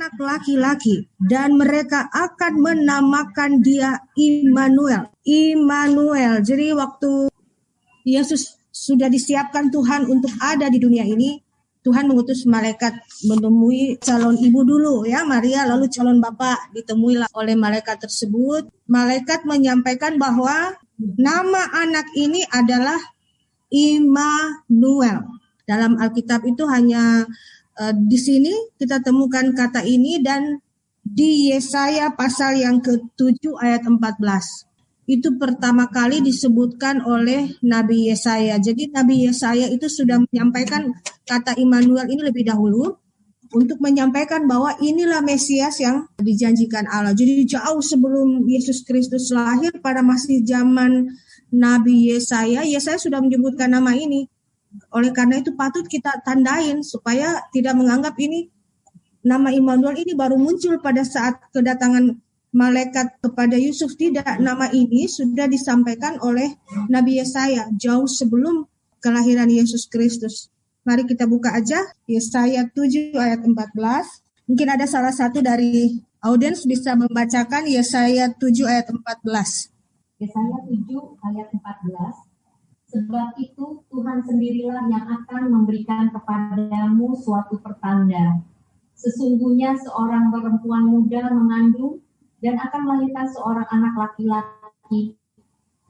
anak laki-laki dan mereka akan menamakan dia Immanuel. Immanuel. Jadi waktu Yesus sudah disiapkan Tuhan untuk ada di dunia ini, Tuhan mengutus malaikat menemui calon ibu dulu ya, Maria, lalu calon bapak ditemuilah oleh malaikat tersebut. Malaikat menyampaikan bahwa nama anak ini adalah Immanuel. Dalam Alkitab itu hanya di sini kita temukan kata ini, dan di Yesaya pasal yang ke-7 ayat 14. Itu pertama kali disebutkan oleh Nabi Yesaya. Jadi Nabi Yesaya itu sudah menyampaikan kata Immanuel ini lebih dahulu untuk menyampaikan bahwa inilah Mesias yang dijanjikan Allah. Jadi jauh sebelum Yesus Kristus lahir, pada masih zaman Nabi Yesaya sudah menyebutkan nama ini. Oleh karena itu patut kita tandain supaya tidak menganggap ini nama Immanuel ini baru muncul pada saat kedatangan malaikat kepada Yusuf. Tidak, nama ini sudah disampaikan oleh Nabi Yesaya jauh sebelum kelahiran Yesus Kristus. Mari kita buka aja Yesaya 7 ayat 14. Mungkin ada salah satu dari audiens bisa membacakan Yesaya 7 ayat 14. Yesaya 7 ayat 14. Sebab itu Tuhan sendirilah yang akan memberikan kepadamu suatu pertanda. Sesungguhnya seorang perempuan muda mengandung dan akan melahirkan seorang anak laki-laki,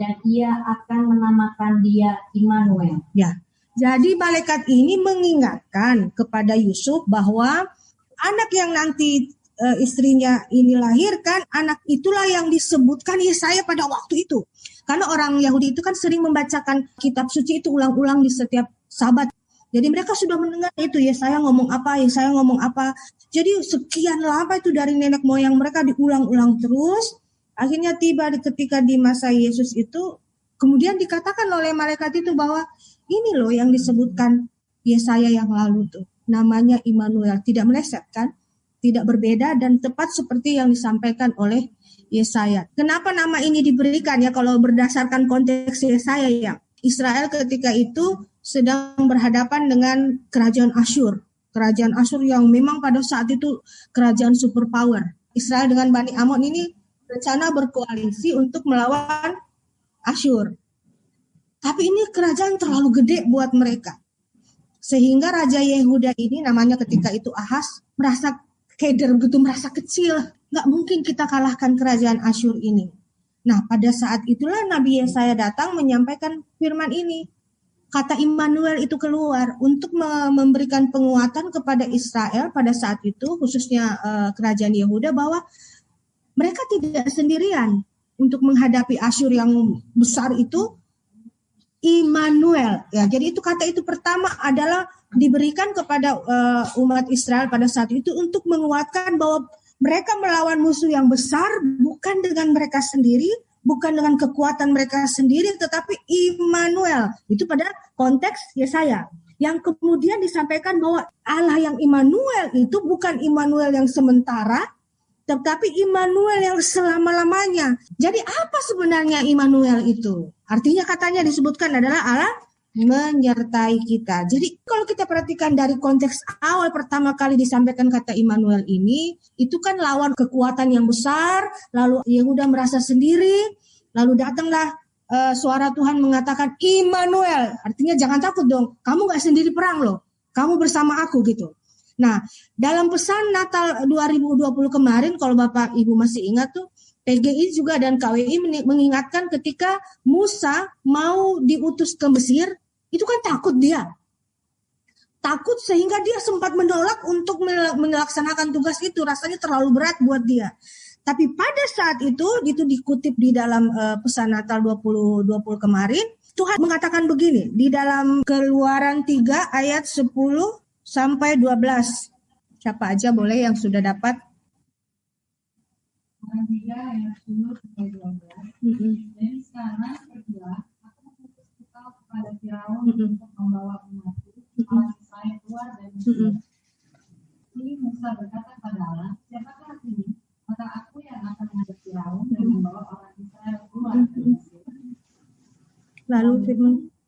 dan ia akan menamakan dia Immanuel. Ya, jadi malaikat ini mengingatkan kepada Yusuf bahwa anak yang nanti istrinya ini lahirkan, anak itulah yang disebutkan Yesaya pada waktu itu. Karena orang Yahudi itu kan sering membacakan kitab suci itu ulang-ulang di setiap Sabat. Jadi mereka sudah mendengar itu, Yesaya ngomong apa, Yesaya ngomong apa. Jadi sekian lama itu dari nenek moyang mereka diulang-ulang terus. Akhirnya tiba ketika di masa Yesus itu, kemudian dikatakan oleh malaikat itu bahwa ini loh yang disebutkan Yesaya yang lalu tuh. Namanya Immanuel, tidak meleset kan? Tidak berbeda dan tepat seperti yang disampaikan oleh Yesaya. Kenapa nama ini diberikan ya kalau berdasarkan konteks Yesaya ya? Israel ketika itu sedang berhadapan dengan kerajaan Asyur. Kerajaan Asyur yang memang pada saat itu kerajaan superpower. Israel dengan Bani Amon ini rencana berkoalisi untuk melawan Asyur. Tapi ini kerajaan terlalu gede buat mereka. Sehingga Raja Yehuda ini namanya ketika itu Ahaz merasa keder begitu, merasa kecil. Nggak mungkin kita kalahkan kerajaan Asyur ini. Nah, pada saat itulah Nabi Yesaya datang menyampaikan firman ini. Kata Immanuel itu keluar untuk memberikan penguatan kepada Israel pada saat itu, khususnya kerajaan Yehuda, bahwa mereka tidak sendirian untuk menghadapi Asyur yang besar itu. Immanuel, ya. Jadi itu kata itu pertama adalah diberikan kepada umat Israel pada saat itu untuk menguatkan bahwa mereka melawan musuh yang besar bukan dengan mereka sendiri, bukan dengan kekuatan mereka sendiri, tetapi Immanuel. Itu pada konteks Yesaya. Yang kemudian disampaikan bahwa Allah yang Immanuel itu bukan Immanuel yang sementara, tetapi Immanuel yang selama-lamanya. Jadi apa sebenarnya Immanuel itu? Artinya katanya disebutkan adalah Allah menyertai kita. Jadi kalau kita perhatikan dari konteks awal pertama kali disampaikan kata Immanuel ini, itu kan lawan kekuatan yang besar, lalu Yehuda merasa sendiri, lalu datanglah suara Tuhan mengatakan Immanuel, artinya jangan takut dong, kamu gak sendiri perang loh, kamu bersama aku gitu. Nah, dalam pesan Natal 2020 kemarin, kalau Bapak Ibu masih ingat tuh, PGI juga dan KWI mengingatkan ketika Musa mau diutus ke Mesir, itu kan takut dia. Takut sehingga dia sempat menolak untuk melaksanakan tugas itu, rasanya terlalu berat buat dia. Tapi pada saat itu dikutip di dalam pesan Natal 2020 kemarin, Tuhan mengatakan begini, di dalam Keluaran 3 ayat 10 sampai 12. Siapa aja boleh yang sudah dapat? Keluaran 3 ayat 10 sampai 12. Jadi sekarang pergilah, aku mengutus engkau kepada Firaun untuk membawa umatku, orang Israel keluar dari Mesir. Ini Musa berkata kepada Allah, siapakah ini? Maka aku yang akan menghadap Firaun dan membawa orang Israel keluar dari Mesir. Lalu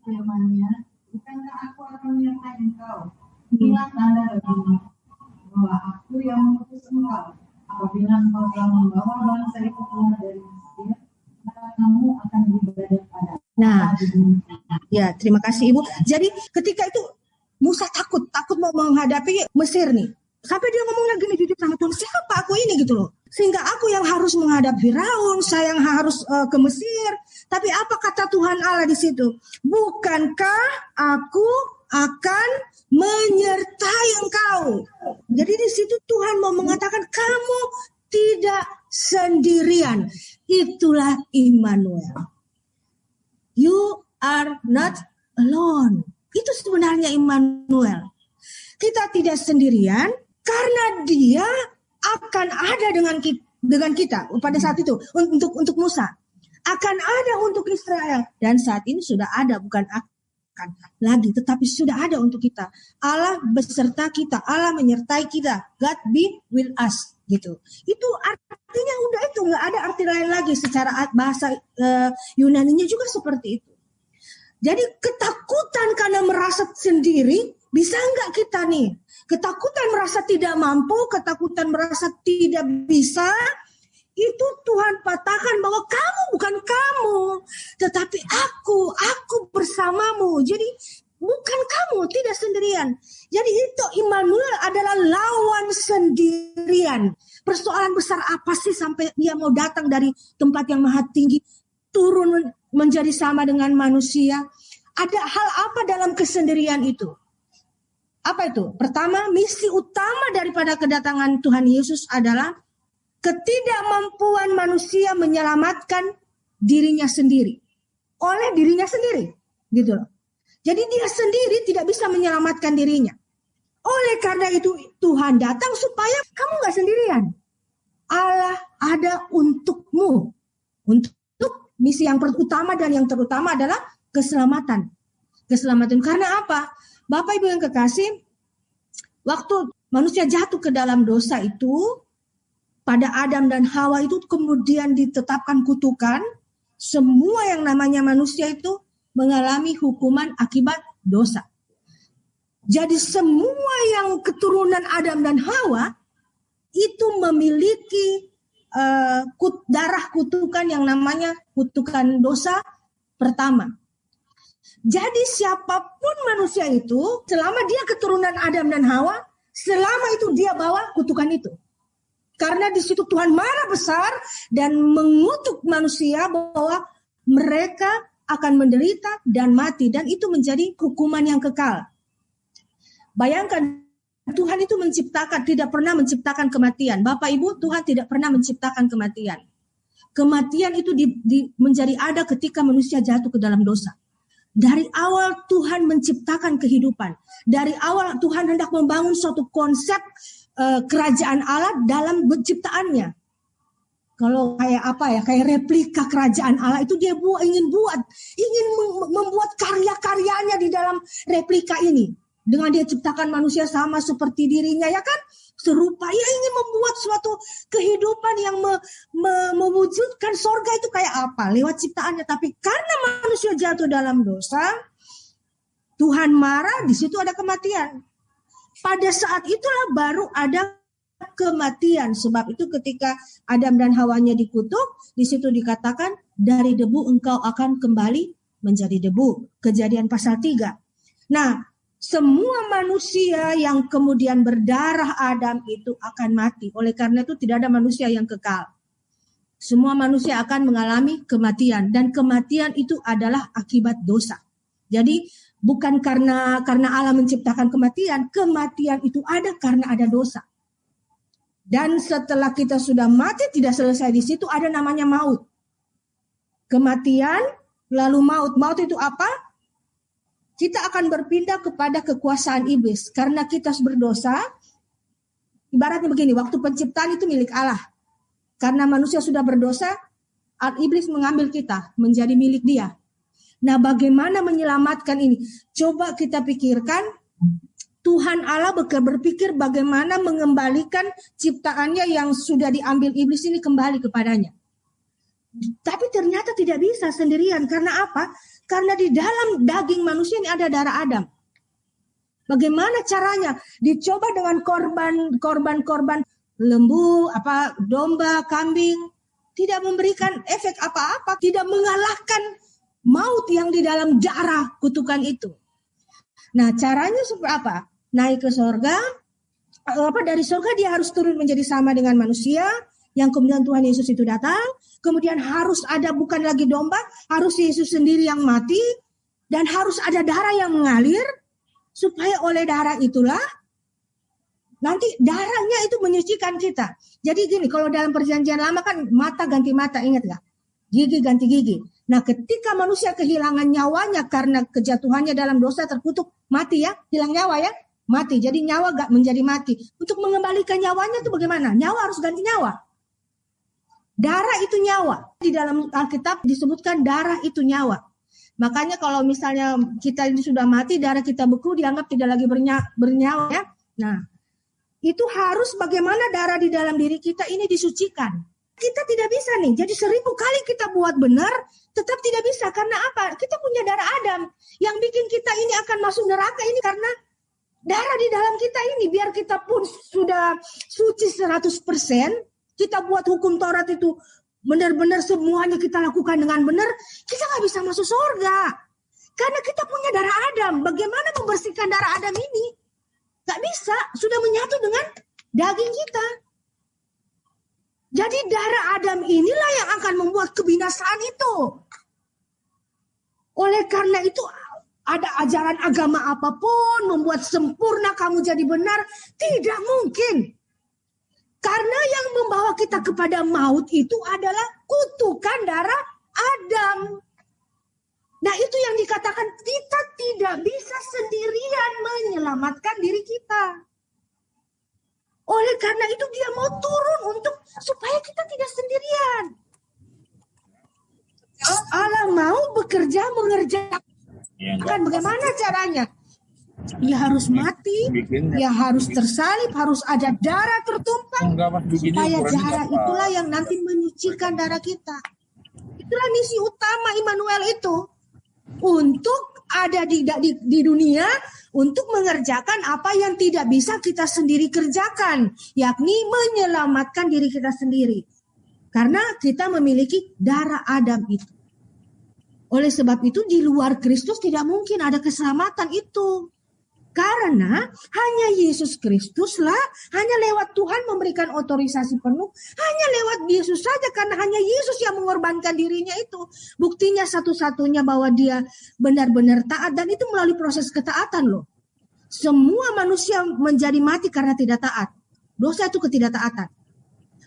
firman-Nya, bukankah aku akan menyertai engkau? Inilah tanda bagimu bahwa aku yang mengutus engkau engkau. Apabila engkau telah membawa bangsa itu keluar dari Mesir, maka kamu akan beribadah pada. Nah, ya terima kasih Ibu. Jadi ketika itu Musa takut mau menghadapi Mesir nih. Sampai dia ngomong lagi nih jujur sama Tuhan, siapa aku ini gitu loh. Sehingga aku yang harus menghadapi Firaun, saya yang harus ke Mesir. Tapi apa kata Tuhan Allah di situ? Bukankah aku akan menyertai engkau? Jadi di situ Tuhan mau mengatakan kamu tidak sendirian. Itulah Immanuel. You are not alone. Itu sebenarnya Immanuel. Kita tidak sendirian karena Dia akan ada dengan kita pada saat itu untuk Musa. Akan ada untuk Israel dan saat ini sudah ada, bukan akan lagi tetapi sudah ada untuk kita. Allah beserta kita, Allah menyertai kita. God be with us gitu. Itu artinya udah itu, nggak ada arti lain lagi. Secara bahasa Yunaninya juga seperti itu. Jadi ketakutan karena merasa sendiri, bisa nggak kita nih? Ketakutan merasa tidak mampu, ketakutan merasa tidak bisa, itu Tuhan patahkan bahwa kamu bukan kamu, tetapi aku bersamamu. Jadi bukan kamu, tidak sendirian. Jadi itu Immanuel adalah lawan sendirian. Persoalan besar apa sih sampai Dia mau datang dari tempat yang maha tinggi, turun menjadi sama dengan manusia? Ada hal apa dalam kesendirian itu? Apa itu? Pertama, misi utama daripada kedatangan Tuhan Yesus adalah ketidakmampuan manusia menyelamatkan dirinya sendiri. Oleh dirinya sendiri. Gitu loh. Jadi dia sendiri tidak bisa menyelamatkan dirinya. Oleh karena itu Tuhan datang supaya kamu gak sendirian. Allah ada untukmu. Untuk misi yang utama dan yang terutama adalah keselamatan. Keselamatan karena apa? Bapak Ibu yang kekasih, waktu manusia jatuh ke dalam dosa itu, pada Adam dan Hawa itu kemudian ditetapkan kutukan, semua yang namanya manusia itu mengalami hukuman akibat dosa. Jadi semua yang keturunan Adam dan Hawa itu memiliki darah kutukan yang namanya kutukan dosa pertama. Jadi siapapun manusia itu, selama dia keturunan Adam dan Hawa, selama itu dia bawa kutukan itu. Karena di situ Tuhan marah besar dan mengutuk manusia bahwa mereka akan menderita dan mati. Dan itu menjadi hukuman yang kekal. Bayangkan, Tuhan itu tidak pernah menciptakan kematian. Bapak Ibu, Tuhan tidak pernah menciptakan kematian. Kematian itu menjadi ada ketika manusia jatuh ke dalam dosa. Dari awal Tuhan menciptakan kehidupan. Dari awal Tuhan hendak membangun suatu konsep kerajaan Allah dalam penciptaannya. Kalau kayak replika kerajaan Allah itu dia ingin membuat karya-karyanya di dalam replika ini. Dengan dia ciptakan manusia sama seperti dirinya, ya kan? Serupa, ia ingin membuat suatu kehidupan yang mewujudkan sorga itu kayak apa? Lewat ciptaannya. Tapi karena manusia jatuh dalam dosa, Tuhan marah, di situ ada kematian. Pada saat itulah baru ada kematian. Sebab itu ketika Adam dan Hawanya dikutuk, di situ dikatakan dari debu engkau akan kembali menjadi debu. Kejadian pasal 3. Nah, semua manusia yang kemudian berdarah Adam itu akan mati. Oleh karena itu tidak ada manusia yang kekal. Semua manusia akan mengalami kematian. Dan kematian itu adalah akibat dosa. Jadi bukan karena Allah menciptakan kematian. Kematian itu ada karena ada dosa. Dan setelah kita sudah mati tidak selesai di situ, ada namanya maut. Kematian lalu maut. Maut itu apa? Kita akan berpindah kepada kekuasaan iblis. Karena kita berdosa, ibaratnya begini, waktu penciptaan itu milik Allah. Karena manusia sudah berdosa, iblis mengambil kita, menjadi milik dia. Nah, bagaimana menyelamatkan ini? Coba kita pikirkan, Tuhan Allah berpikir bagaimana mengembalikan ciptaannya yang sudah diambil iblis ini kembali kepadanya. Tapi ternyata tidak bisa sendirian. Karena apa? Karena di dalam daging manusia ini ada darah Adam. Bagaimana caranya? Dicoba dengan korban lembu, domba, kambing, tidak memberikan efek apa-apa, tidak mengalahkan maut yang di dalam darah kutukan itu. Nah, caranya seperti apa? Naik ke sorga, dari sorga dia harus turun menjadi sama dengan manusia, yang kemudian Tuhan Yesus itu datang, kemudian harus ada bukan lagi domba, harus Yesus sendiri yang mati, dan harus ada darah yang mengalir, supaya oleh darah itulah, nanti darahnya itu menyucikan kita. Jadi gini, kalau dalam perjanjian lama kan mata ganti mata, ingat gak? Gigi ganti gigi. Nah, ketika manusia kehilangan nyawanya karena kejatuhannya dalam dosa terkutuk, mati ya, hilang nyawa ya, mati. Jadi nyawa gak menjadi mati. Untuk mengembalikan nyawanya itu bagaimana? Nyawa harus ganti nyawa. Darah itu nyawa. Di dalam Alkitab disebutkan darah itu nyawa. Makanya kalau misalnya kita ini sudah mati, darah kita beku, dianggap tidak lagi bernyawa ya. Nah, itu harus bagaimana darah di dalam diri kita ini disucikan. Kita tidak bisa nih, jadi 1000 kali kita buat benar, tetap tidak bisa. Karena apa? Kita punya darah Adam. Yang bikin kita ini akan masuk neraka ini karena darah di dalam kita ini. Biar kita pun sudah suci 100%, kita buat hukum Taurat itu benar-benar semuanya kita lakukan dengan benar, kita nggak bisa masuk surga. Karena kita punya darah Adam. Bagaimana membersihkan darah Adam ini? Nggak bisa, sudah menyatu dengan daging kita. Jadi darah Adam inilah yang akan membuat kebinasaan itu. Oleh karena itu, ada ajaran agama apapun membuat sempurna kamu jadi benar, tidak mungkin. Karena yang membawa kita kepada maut itu adalah kutukan darah Adam. Nah, itu yang dikatakan kita tidak bisa sendirian menyelamatkan diri kita. Oleh karena itu dia mau turun supaya kita tidak sendirian. Allah mau mengerjakan bagaimana caranya? Dia harus mati, dia harus tersalib, harus ada darah tertumpah, supaya darah itulah yang nanti menyucikan darah kita. Itulah misi utama Immanuel itu, untuk ada di dunia, untuk mengerjakan apa yang tidak bisa kita sendiri kerjakan, yakni menyelamatkan diri kita sendiri. Karena kita memiliki darah Adam itu. Oleh sebab itu di luar Kristus tidak mungkin ada keselamatan itu. Karena hanya Yesus Kristuslah, hanya lewat Tuhan memberikan otorisasi penuh, hanya lewat Yesus saja, karena hanya Yesus yang mengorbankan dirinya itu. Buktinya satu-satunya bahwa dia benar-benar taat, dan itu melalui proses ketaatan loh. Semua manusia menjadi mati karena tidak taat. Dosa itu ketidaktaatan.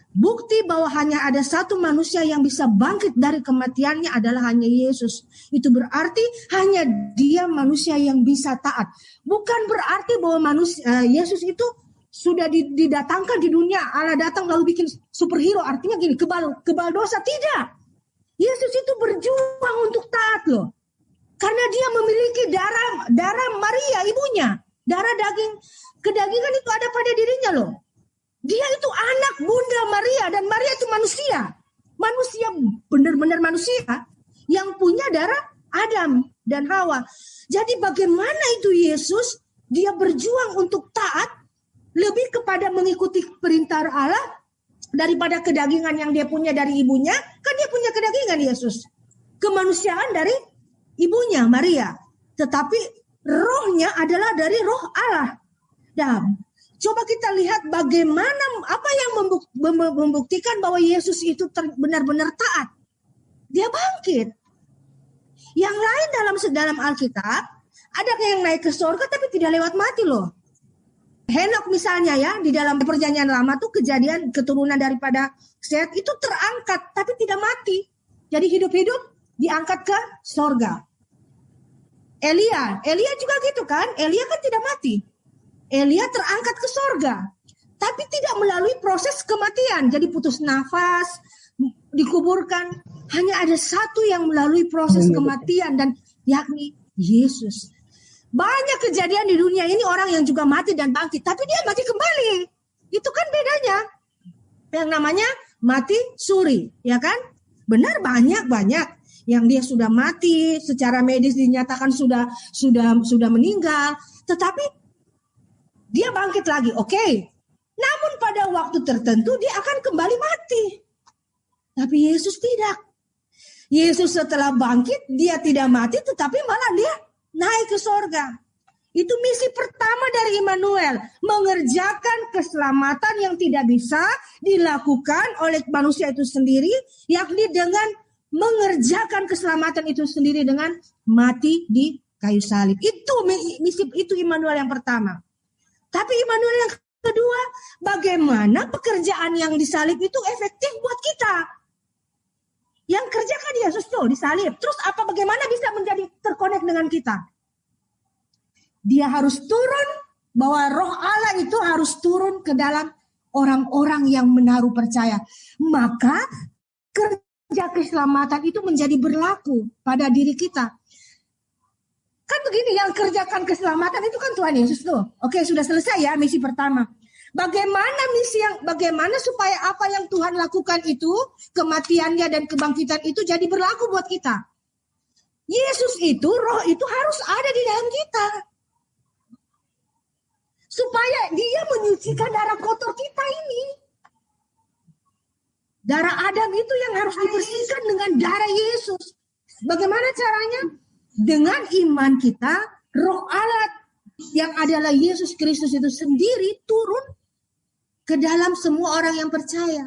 Bukti bahwa hanya ada satu manusia yang bisa bangkit dari kematiannya adalah hanya Yesus. Itu berarti hanya dia manusia yang bisa taat. Bukan berarti bahwa Yesus itu sudah didatangkan di dunia. Allah datang lalu bikin superhero. Artinya gini, kebal dosa. Tidak. Yesus itu berjuang untuk taat loh. Karena dia memiliki darah Maria ibunya. Darah kedagingan itu ada pada dirinya loh. Dia itu anak Bunda Maria, dan Maria itu manusia. Manusia, benar-benar manusia yang punya darah Adam dan Hawa. Jadi bagaimana itu Yesus, dia berjuang untuk taat, lebih kepada mengikuti perintah Allah daripada kedagingan yang dia punya dari ibunya. Kan dia punya kedagingan Yesus. Kemanusiaan dari ibunya Maria. Tetapi rohnya adalah dari roh Allah. Dan coba kita lihat bagaimana, apa yang membuktikan bahwa Yesus itu benar-benar taat. Dia bangkit. Yang lain dalam Alkitab, ada yang naik ke surga tapi tidak lewat mati loh. Henok misalnya ya, di dalam perjanjian lama tuh kejadian keturunan daripada Set itu terangkat tapi tidak mati. Jadi hidup-hidup diangkat ke surga. Elia juga gitu kan, Elia kan tidak mati. Elia terangkat ke surga, tapi tidak melalui proses kematian. Jadi putus nafas, dikuburkan. Hanya ada satu yang melalui proses kematian, dan yakni Yesus. Banyak kejadian di dunia ini orang yang juga mati dan bangkit, tapi dia mati kembali. Itu kan bedanya. Yang namanya mati suri, ya kan? Benar, banyak yang dia sudah mati, secara medis dinyatakan sudah meninggal, tetapi dia bangkit lagi, oke. Namun pada waktu tertentu dia akan kembali mati. Tapi Yesus tidak. Yesus setelah bangkit, dia tidak mati, tetapi malah dia naik ke sorga. Itu misi pertama dari Immanuel, mengerjakan keselamatan yang tidak bisa dilakukan oleh manusia itu sendiri, yakni dengan mengerjakan keselamatan itu sendiri dengan mati di kayu salib. Itu misi, itu Immanuel yang pertama. Tapi Immanuel yang kedua, bagaimana pekerjaan yang disalib itu efektif buat kita? Yang kerjakan Yesus tuh disalib. Terus bagaimana bisa menjadi terkonek dengan kita? Dia harus turun, bahwa roh Allah itu harus turun ke dalam orang-orang yang menaruh percaya. Maka kerja keselamatan itu menjadi berlaku pada diri kita. Kan begini, yang kerjakan keselamatan itu kan Tuhan Yesus tuh. Oke, sudah selesai ya misi pertama. Bagaimana supaya apa yang Tuhan lakukan itu, kematiannya dan kebangkitan itu jadi berlaku buat kita? Yesus itu, roh itu harus ada di dalam kita. Supaya dia menyucikan darah kotor kita ini. Darah Adam itu yang harus dibersihkan dengan darah Yesus. Bagaimana caranya? Dengan iman kita, roh Allah yang adalah Yesus Kristus itu sendiri turun ke dalam semua orang yang percaya.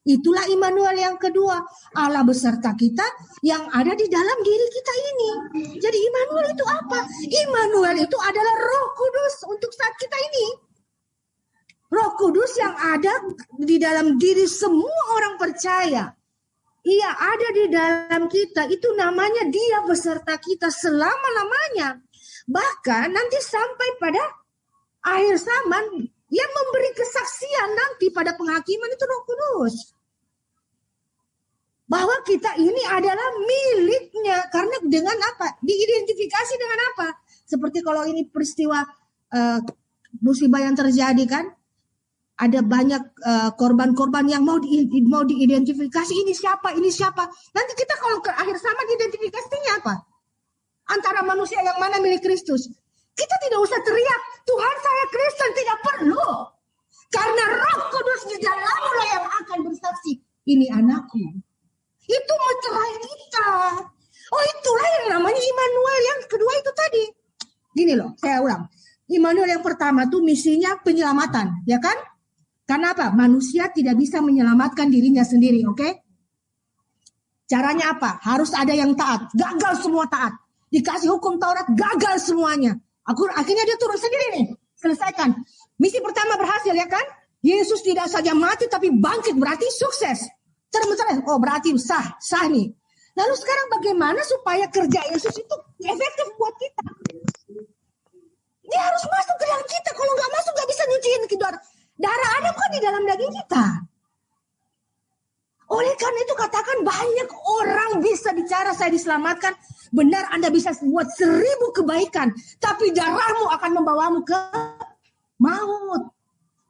Itulah Immanuel yang kedua. Allah beserta kita yang ada di dalam diri kita ini. Jadi Immanuel itu apa? Immanuel itu adalah Roh Kudus untuk saat kita ini. Roh Kudus yang ada di dalam diri semua orang percaya. Ia ada di dalam kita. Itu namanya dia beserta kita selama-lamanya. Bahkan nanti sampai pada akhir zaman, yang memberi kesaksian nanti pada penghakiman itu Roh Kudus. Bahwa kita ini adalah miliknya. Karena dengan apa? Diidentifikasi dengan apa? Seperti kalau ini peristiwa musibah yang terjadi kan. Ada banyak korban-korban yang mau diidentifikasi. Ini siapa? Nanti kita kalau ke akhir zaman identifikasinya apa? Antara manusia yang mana milik Kristus. Kita tidak usah teriak, Tuhan saya Kristen, tidak perlu. Karena Roh Kudus di dalamnya yang akan bersaksi, ini anakku. Itu mencerahi kita. Oh, itulah yang namanya Immanuel yang kedua itu tadi. Gini loh, saya ulang. Immanuel yang pertama tuh misinya penyelamatan, ya kan? Karena apa? Manusia tidak bisa menyelamatkan dirinya sendiri, oke? Caranya apa? Harus ada yang taat. Gagal semua taat. Dikasih hukum Taurat, gagal semuanya. Akhirnya dia turun sendiri nih. Selesaikan. Misi pertama berhasil ya kan? Yesus tidak saja mati tapi bangkit, berarti sukses. Oh berarti sah nih. Lalu sekarang bagaimana supaya kerja Yesus itu efektif buat kita? Dia harus masuk ke dalam kita. Kalau nggak masuk nggak bisa nyuciin darah Adam kan di dalam daging kita. Oleh karena itu katakan banyak orang bisa bicara saya diselamatkan. Benar Anda bisa buat 1000 kebaikan. Tapi darahmu akan membawamu ke maut.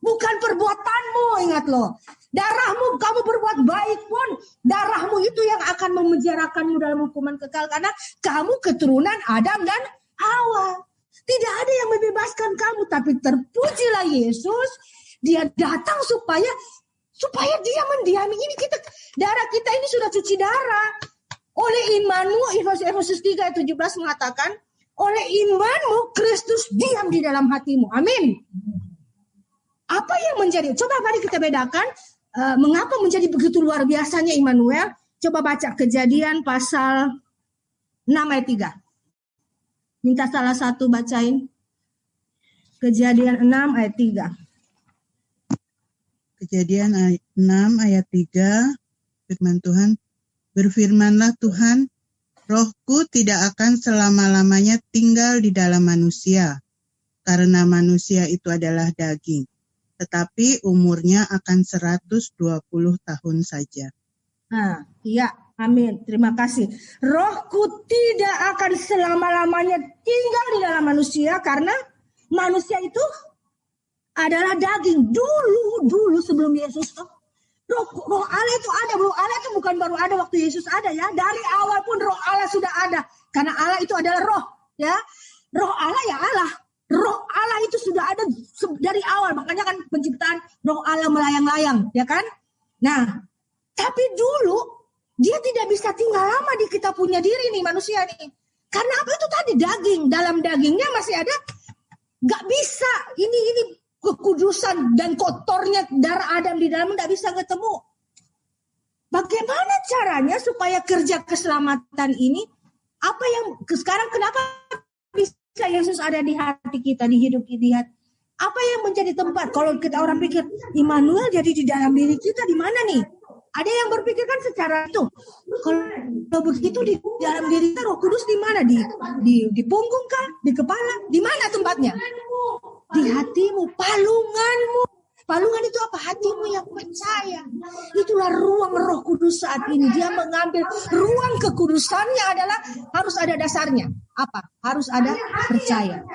Bukan perbuatanmu, ingat loh. Darahmu, kamu berbuat baik pun. Darahmu itu yang akan memenjarakanmu dalam hukuman kekal. Karena kamu keturunan Adam dan Hawa. Tidak ada yang membebaskan kamu. Tapi terpujilah Yesus. Dia datang supaya dia mendiami ini. Darah kita ini sudah cuci darah. Oleh imanmu, Efesus 3 ayat 17 mengatakan, oleh imanmu Kristus diam di dalam hatimu. Amin. Apa yang menjadi? Coba mari kita bedakan mengapa menjadi begitu luar biasanya Immanuel. Coba baca Kejadian pasal 6 ayat 3. Minta salah satu bacain. Kejadian 6 ayat 3. Kejadian 6 ayat 3, firman Tuhan, berfirmanlah Tuhan, rohku tidak akan selama-lamanya tinggal di dalam manusia, karena manusia itu adalah daging, tetapi umurnya akan 120 tahun saja. Nah, iya, amin, terima kasih. Rohku tidak akan selama-lamanya tinggal di dalam manusia, karena manusia itu adalah daging. Dulu sebelum Yesus tuh roh Allah itu ada. Roh Allah itu bukan baru ada waktu Yesus ada ya. Dari awal pun roh Allah sudah ada. Karena Allah itu adalah roh ya. Roh Allah ya Allah. Roh Allah itu sudah ada dari awal. Makanya kan penciptaan roh Allah melayang-layang, ya kan? Nah, tapi dulu dia tidak bisa tinggal lama di kita punya diri nih, manusia nih. Karena apa itu tadi? Daging. Dalam dagingnya masih ada, gak bisa. Ini kekudusan dan kotornya darah Adam di dalam gak bisa ketemu. Bagaimana caranya supaya kerja keselamatan ini, apa yang sekarang kenapa bisa Yesus ada di hati kita, di hidup kita? Apa yang menjadi tempat? Kalau kita orang pikir Immanuel jadi di dalam diri kita, di mana nih? Ada yang berpikirkan secara itu. Kalau begitu di dalam diri kita Roh Kudus di mana? Di punggung kah? Di kepala? Di mana tempatnya? Di hatimu, palunganmu. Palungan itu apa? Hatimu yang percaya. Itulah ruang Roh Kudus saat ini. Dia mengambil ruang kekudusannya adalah harus ada dasarnya. Apa? Harus ada percaya.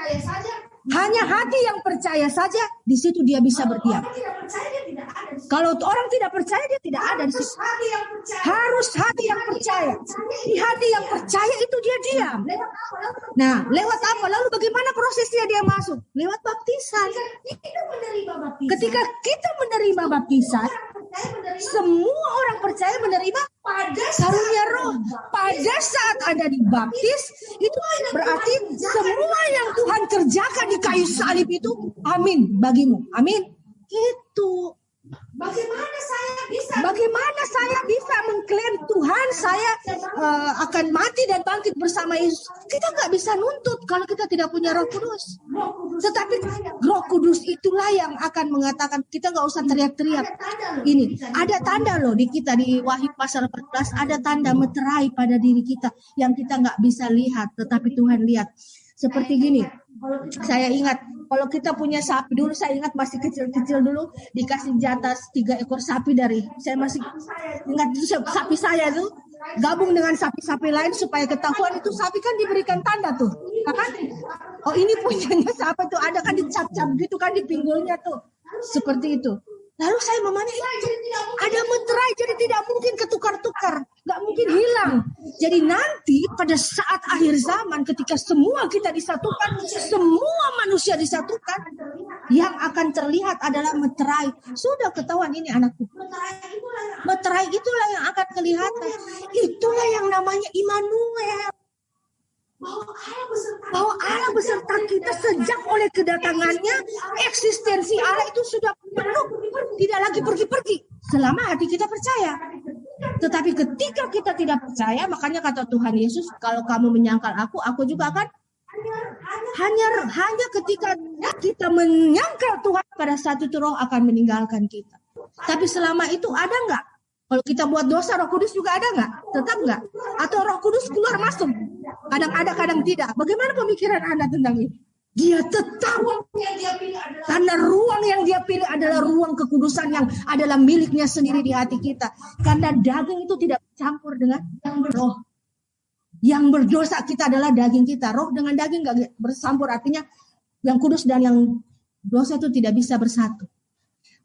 Hanya hati yang percaya saja, di situ dia bisa berdiam. Kalau orang tidak percaya, dia tidak ada di situ. Harus hati yang percaya. Di hati yang percaya itu dia diam. Nah, lewat apa? Lalu bagaimana prosesnya dia masuk? Lewat baptisan. Ketika kita menerima baptisan, semua orang percaya menerima karunia Roh. Pada saat ada dibaptis, itu berarti semua yang Tuhan kerjakan di kayu salib itu, amin bagimu. Amin. Gitu. Bagaimana saya bisa mengklaim Tuhan saya akan mati dan bangkit bersama Yesus? Kita nggak bisa nuntut kalau kita tidak punya Roh Kudus. Tetapi Roh Kudus itulah yang akan mengatakan, kita nggak usah teriak-teriak. Ini ada tanda loh di kita, di Wahyu pasal 14 ada tanda meterai pada diri kita yang kita nggak bisa lihat, tetapi Tuhan lihat. Seperti gini. Saya ingat kalau kita punya sapi dulu, saya ingat masih kecil-kecil dulu dikasih jatah 3 ekor sapi saya masih ingat itu sapi saya tuh gabung dengan sapi-sapi lain supaya ketahuan itu sapi kan diberikan tanda tuh, kan? Oh ini punyanya siapa tuh, ada kan dicap-cap gitu kan di pinggulnya tuh, seperti itu. Lalu saya memandang ada meterai, jadi tidak mungkin ketukar-tukar, nggak mungkin hilang. Jadi nanti pada saat akhir zaman ketika semua kita disatukan, semua manusia disatukan, yang akan terlihat adalah meterai. Sudah ketahuan ini anakku. Meterai itulah yang akan kelihatan. Itulah yang namanya Immanuel. Bahwa Allah beserta kita sejak oleh kedatangannya, eksistensi Allah itu sudah penuh, tidak lagi pergi-pergi selama hati kita percaya. Tetapi ketika kita tidak percaya, makanya kata Tuhan Yesus, kalau kamu menyangkal aku juga akan hanya ketika kita menyangkal Tuhan, pada saat itu Roh akan meninggalkan kita. Tapi selama itu ada nggak? Kalau kita buat dosa, Roh Kudus juga ada nggak? Tetap nggak? Atau Roh Kudus keluar masuk? Kadang ada, kadang tidak. Bagaimana pemikiran Anda tentang ini? Dia tetap. Karena ruang yang dia pilih adalah ruang kekudusan yang adalah miliknya sendiri di hati kita. Karena daging itu tidak bercampur dengan roh. Yang berdosa kita adalah daging kita. Roh dengan daging nggak bercampur. Artinya yang kudus dan yang dosa itu tidak bisa bersatu.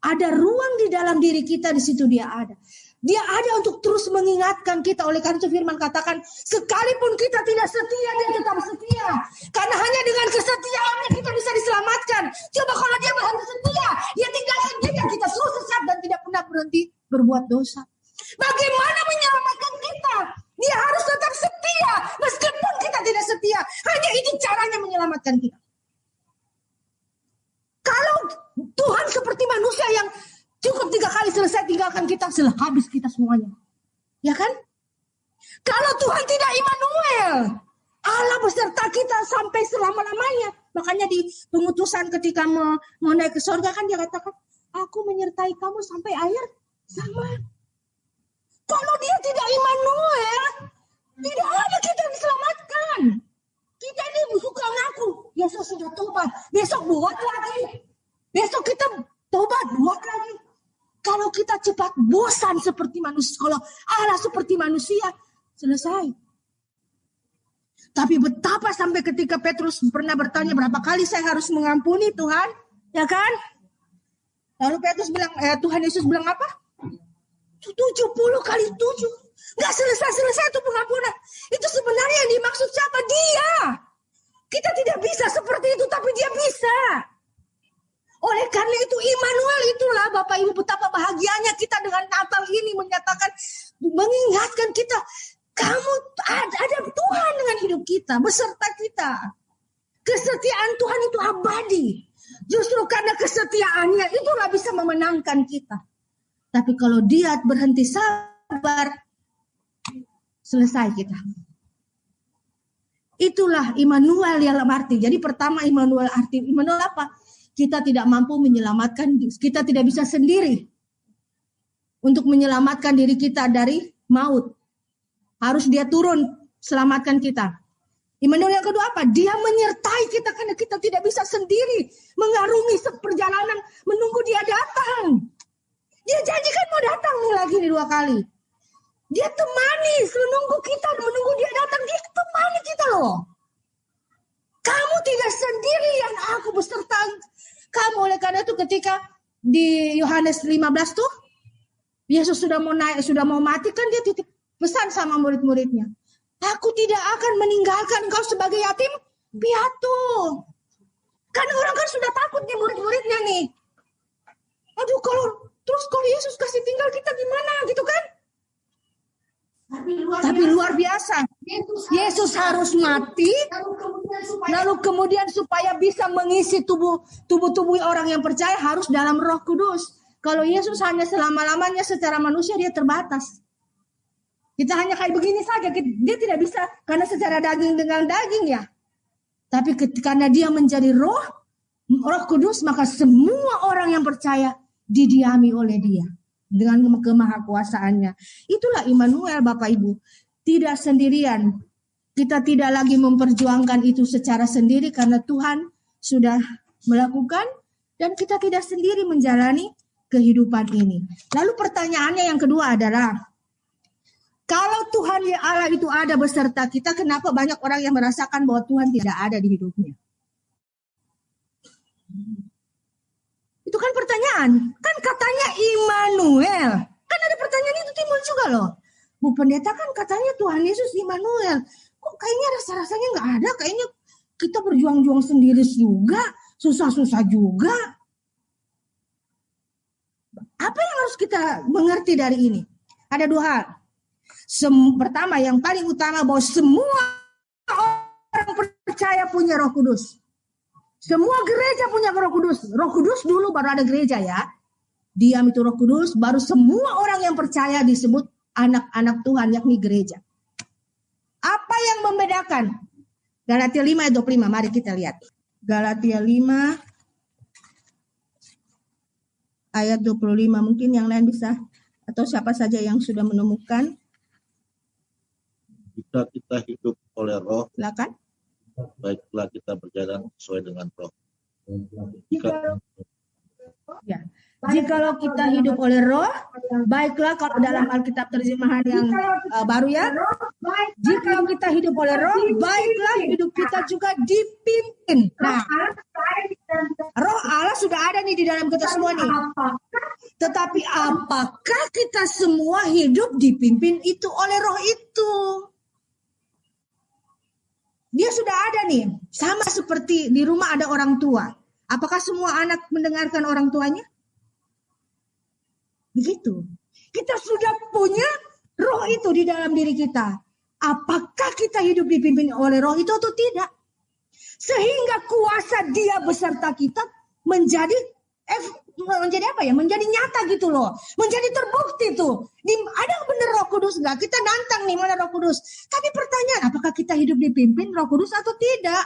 Ada ruang di dalam diri kita, di situ dia ada. Dia ada untuk terus mengingatkan kita. Oleh karena itu firman katakan, sekalipun kita tidak setia, dia tetap setia. Karena hanya dengan kesetiaannya kita bisa diselamatkan. Coba kalau dia berhenti setia, dia tinggalkan jejak kita terus sesat dan tidak pernah berhenti berbuat dosa. Bagaimana menyelamatkan kita? Dia harus tetap setia, meskipun kita tidak setia. Hanya itu caranya menyelamatkan kita. Kalau Tuhan seperti manusia yang cukup 3 kali selesai tinggalkan kita, habis kita semuanya. Ya kan? Kalau Tuhan tidak Immanuel, Allah beserta kita sampai selama-lamanya. Makanya di pengutusan ketika mau naik ke surga kan dia katakan, aku menyertai kamu sampai akhir zaman. Kalau dia tidak Immanuel, tidak ada kita diselamatkan. Kita ini suka ngaku, Yesus sudah tobat, besok buat lagi. Besok kita tobat, buat lagi. Kalau kita cepat bosan seperti manusia, kalau Allah seperti manusia, selesai. Tapi betapa sampai ketika Petrus pernah bertanya, berapa kali saya harus mengampuni Tuhan? Ya kan? Lalu Petrus bilang, Tuhan Yesus bilang apa? 70 kali 7. Gak selesai-selesai itu pengampunan. Itu sebenarnya yang dimaksud siapa? Dia. Kita tidak bisa seperti itu, tapi dia bisa. Oleh karena itu Immanuel itulah Bapak Ibu, betapa bahagianya kita dengan Natal ini menyatakan, mengingatkan kita, kamu ada Tuhan dengan hidup kita, beserta kita. Kesetiaan Tuhan itu abadi. Justru karena kesetiaannya itulah bisa memenangkan kita. Tapi kalau dia berhenti sabar, selesai kita. Itulah Immanuel yang arti. Jadi pertama Immanuel arti. Immanuel apa? Kita tidak mampu menyelamatkan, kita tidak bisa sendiri untuk menyelamatkan diri kita dari maut. Harus dia turun selamatkan kita. Immanuel yang kedua apa? Dia menyertai kita karena kita tidak bisa sendiri mengarungi perjalanan menunggu dia datang. Dia janjikan mau datang nih lagi nih 2 kali. Dia temani menunggu kita, menunggu dia datang. Dia temani kita loh. Kamu tidak sendirian, aku beserta kamu. Oleh karena itu ketika di Yohanes 15 tuh, Yesus sudah mau naik, sudah mau mati kan dia titip pesan sama murid-muridnya. Aku tidak akan meninggalkan engkau sebagai yatim piatu. Kan orang kan sudah takut nih murid-muridnya nih. Aduh kalau Yesus kasih tinggal kita gimana gitu kan? Tapi luar biasa. Yesus harus mati. Lalu kemudian supaya bisa mengisi tubuh orang yang percaya harus dalam Roh Kudus. Kalau Yesus hanya selama-lamanya secara manusia dia terbatas. Kita hanya kayak begini saja. Dia tidak bisa karena secara daging dengan daging ya. Tapi karena dia menjadi Roh Kudus, maka semua orang yang percaya didiami oleh dia dengan kemahakuasaannya. Itulah Immanuel Bapak Ibu. Tidak sendirian. Kita tidak lagi memperjuangkan itu secara sendiri karena Tuhan sudah melakukan dan kita tidak sendiri menjalani kehidupan ini. Lalu pertanyaannya yang kedua adalah, kalau Tuhan ya Allah itu ada beserta kita, kenapa banyak orang yang merasakan bahwa Tuhan tidak ada di hidupnya? Itu kan pertanyaan. Kan katanya Immanuel. Kan ada pertanyaan itu timbul juga loh. Bu Pendeta kan katanya Tuhan Yesus Immanuel. Kok kayaknya rasa-rasanya nggak ada. Kayaknya kita berjuang-juang sendiri juga. Susah-susah juga. Apa yang harus kita mengerti dari ini? Ada 2 hal. Pertama, yang paling utama bahwa semua orang percaya punya Roh Kudus. Semua gereja punya Roh Kudus. Roh Kudus dulu baru ada gereja ya. Diam itu Roh Kudus, baru semua orang yang percaya disebut anak-anak Tuhan yakni gereja. Apa yang membedakan? Galatia 5 ayat 25, mari kita lihat. Galatia 5 ayat 25, mungkin yang lain bisa atau siapa saja yang sudah menemukan. Jika kita hidup oleh Roh, Silakan. baiklah kita berjalan sesuai dengan Roh. Jikalau kita hidup oleh Roh, baiklah kalau dalam Alkitab terjemahan yang baru ya. Jikalau kita hidup oleh Roh, baiklah hidup kita juga dipimpin. Nah, Roh Allah sudah ada nih di dalam kita semua nih. Tetapi apakah kita semua hidup dipimpin itu oleh Roh itu? Dia sudah ada nih, sama seperti di rumah ada orang tua. Apakah semua anak mendengarkan orang tuanya? Begitu. Kita sudah punya Roh itu di dalam diri kita. Apakah kita hidup dipimpin oleh Roh itu atau tidak? Sehingga kuasa Dia beserta kita menjadi apa ya? Menjadi nyata gitu loh. Menjadi terbukti tuh. Ada benar Roh Kudus enggak? Kita nantang nih mana Roh Kudus. Tapi pertanyaan, apakah kita hidup dipimpin Roh Kudus atau tidak?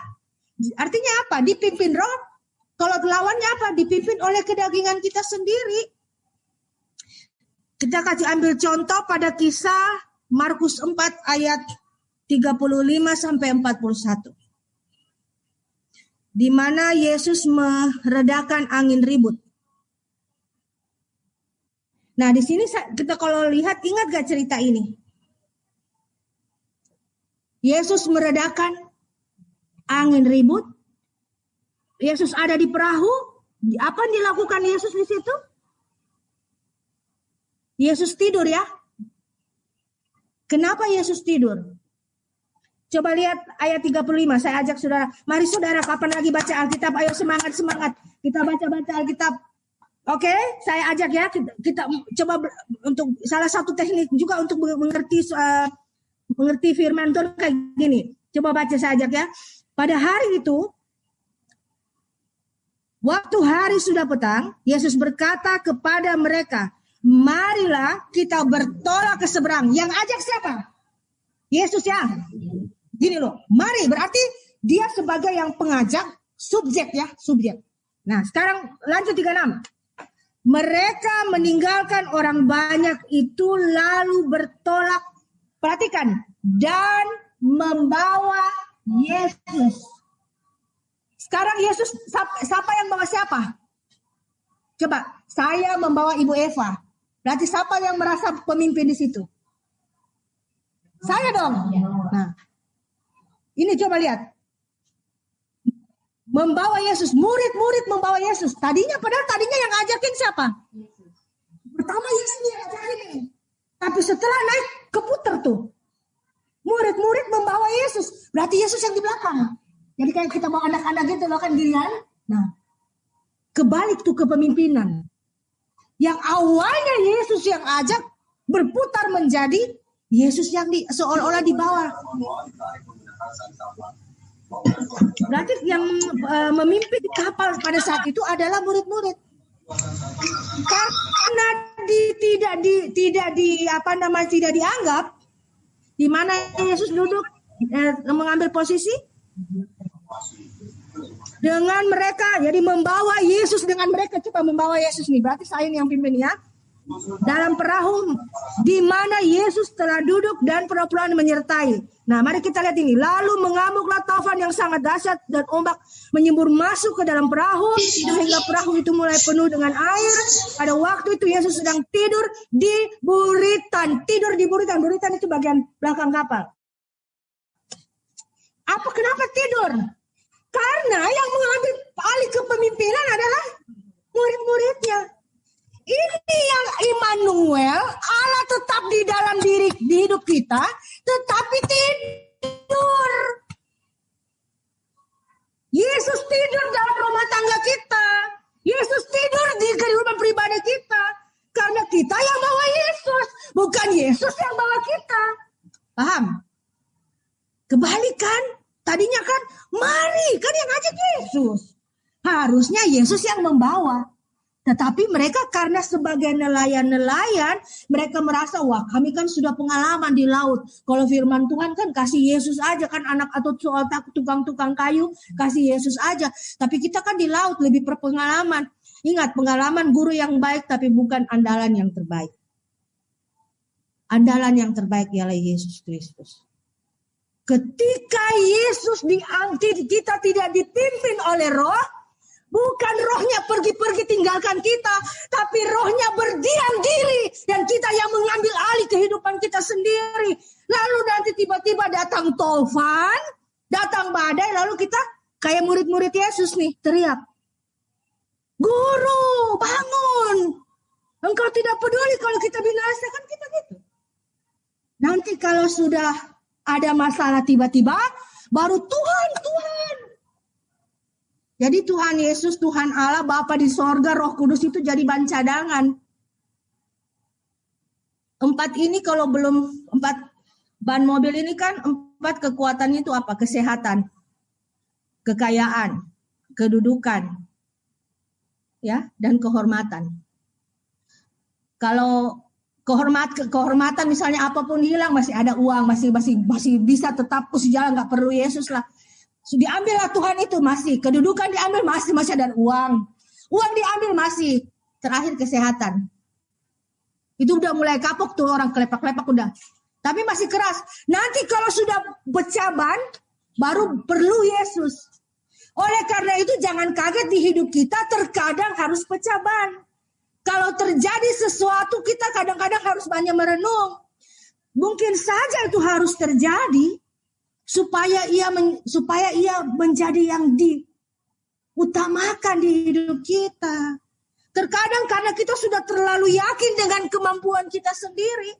Artinya apa? Dipimpin Roh. Kalau lawannya apa? Dipimpin oleh kedagingan kita sendiri. Kita kasih ambil contoh pada kisah Markus 4 ayat 35 sampai 41. Di mana Yesus meredakan angin ribut. Nah, di sini kita kalau lihat, ingat gak cerita ini? Yesus meredakan angin ribut. Yesus ada di perahu. Apa yang dilakukan Yesus di situ? Yesus tidur ya. Kenapa Yesus tidur? Coba lihat ayat 35. Saya ajak saudara. Mari saudara, kapan lagi baca Alkitab? Ayo semangat. Kita baca Alkitab. Oke, saya ajak ya. Kita coba untuk salah satu teknik juga untuk mengerti firman Tuhan kayak gini. Coba baca, saya ajak ya. Pada hari itu, waktu hari sudah petang, Yesus berkata kepada mereka, marilah kita bertolak ke seberang. Yang ajak siapa? Yesus ya. Gini loh, mari berarti dia sebagai yang pengajak, subjek ya, subjek. Nah sekarang lanjut 36. Mereka meninggalkan orang banyak itu lalu bertolak, perhatikan, dan membawa Yesus. Sekarang Yesus, siapa yang bawa siapa? Coba, saya membawa Ibu Eva. Berarti siapa yang merasa pemimpin di situ? Saya dong. Nah, ini coba lihat. Membawa Yesus, murid-murid membawa Yesus. Padahal tadinya yang ngajakin siapa? Pertama Yesus yang ngajakin. Tapi setelah naik keputer tuh. Murid-murid membawa Yesus. Berarti Yesus yang di belakang. Jadi kayak kita bawa anak-anak gitu loh kan giliran. Nah, kebalik tuh kepemimpinan. Yang awalnya Yesus yang ajak berputar menjadi Yesus yang seolah-olah di bawah. Berarti yang memimpin kapal pada saat itu adalah murid-murid. Karena tidak dianggap di mana Yesus duduk mengambil posisi dengan mereka, jadi membawa Yesus dengan mereka. Coba membawa Yesus nih, berarti saya yang pimpin ya. Dalam perahu di mana Yesus telah duduk dan pura-pura menyertai. Nah, mari kita lihat ini. Lalu mengamuklah taufan yang sangat dahsyat dan ombak menyembur masuk ke dalam perahu sehingga perahu itu mulai penuh dengan air. Pada waktu itu Yesus sedang tidur di buritan. Buritan itu bagian belakang kapal. Kenapa tidur? Karena yang mengambil alih kepemimpinan adalah murid-muridnya. Ini yang Immanuel, Allah tetap di dalam di hidup kita, tetapi tidur. Yesus tidur dalam rumah tangga kita. Yesus tidur di kehidupan pribadi kita. Karena kita yang bawa Yesus, bukan Yesus yang bawa kita. Paham? Kebalikan. Tadinya kan, mari, kan yang ngajak Yesus. Harusnya Yesus yang membawa. Tetapi mereka karena sebagai nelayan, mereka merasa, wah kami kan sudah pengalaman di laut. Kalau firman Tuhan kan kasih Yesus aja, kan anak atau tukang-tukang kayu, kasih Yesus aja. Tapi kita kan di laut lebih berpengalaman. Ingat, pengalaman guru yang baik tapi bukan andalan yang terbaik. Andalan yang terbaik ialah Yesus Kristus. Ketika Yesus kita tidak dipimpin oleh roh, bukan rohnya pergi-pergi tinggalkan kita, tapi rohnya berdiam diri dan kita yang mengambil alih kehidupan kita sendiri. Lalu nanti tiba-tiba datang taufan, datang badai, lalu kita kayak murid-murid Yesus nih teriak, "Guru, bangun! Engkau tidak peduli kalau kita binasa," kan kita gitu. Nanti kalau sudah ada masalah tiba-tiba, baru Tuhan. Jadi Tuhan Yesus, Tuhan Allah, Bapa di sorga, Roh Kudus itu jadi ban cadangan. 4 ini kalau belum 4 ban mobil ini kan 4 kekuatannya itu apa? Kesehatan, kekayaan, kedudukan, ya, dan kehormatan. Kalau kehormatan misalnya apapun hilang, masih ada uang, masih bisa tetap jalan, nggak perlu Yesus lah. Diambillah Tuhan itu masih, kedudukan diambil masih ada uang diambil masih, terakhir kesehatan. Itu udah mulai kapok tuh orang, kelepak-kelepak udah. Tapi masih keras. Nanti kalau sudah pecah ban, baru perlu Yesus. Oleh karena itu jangan kaget di hidup kita terkadang harus pecah ban. Kalau terjadi sesuatu kita kadang-kadang harus banyak merenung. Mungkin saja itu harus terjadi supaya ia menjadi yang diutamakan di hidup kita. Terkadang karena kita sudah terlalu yakin dengan kemampuan kita sendiri.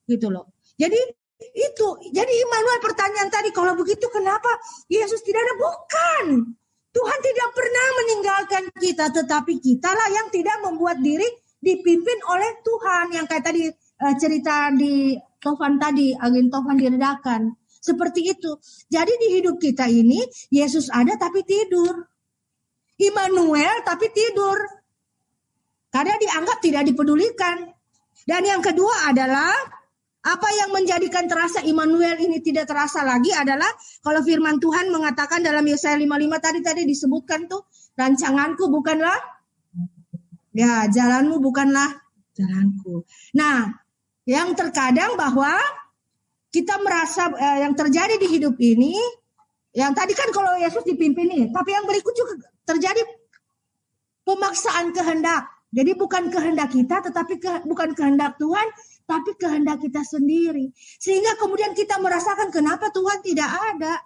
Gitu loh. Jadi itu. Jadi Immanuel, pertanyaan tadi, kalau begitu kenapa Yesus tidak ada? Bukan. Tuhan tidak pernah meninggalkan kita, tetapi kitalah yang tidak membuat diri dipimpin oleh Tuhan. Yang kayak tadi cerita di Tovan tadi, angin Tovan diredakan. Seperti itu. Jadi di hidup kita ini, Yesus ada tapi tidur. Immanuel tapi tidur. Karena dianggap tidak dipedulikan. Dan yang kedua adalah, apa yang menjadikan terasa Immanuel ini tidak terasa lagi adalah kalau firman Tuhan mengatakan dalam Yesaya 55 tadi disebutkan tuh, rancanganku bukanlah, ya jalanmu bukanlah jalanku. Nah, yang terkadang bahwa kita merasa yang terjadi di hidup ini, yang tadi kan kalau Yesus dipimpin nih, tapi yang berikut juga terjadi pemaksaan kehendak. Jadi bukan kehendak kita, tetapi bukan kehendak Tuhan, tapi kehendak kita sendiri. Sehingga kemudian kita merasakan kenapa Tuhan tidak ada.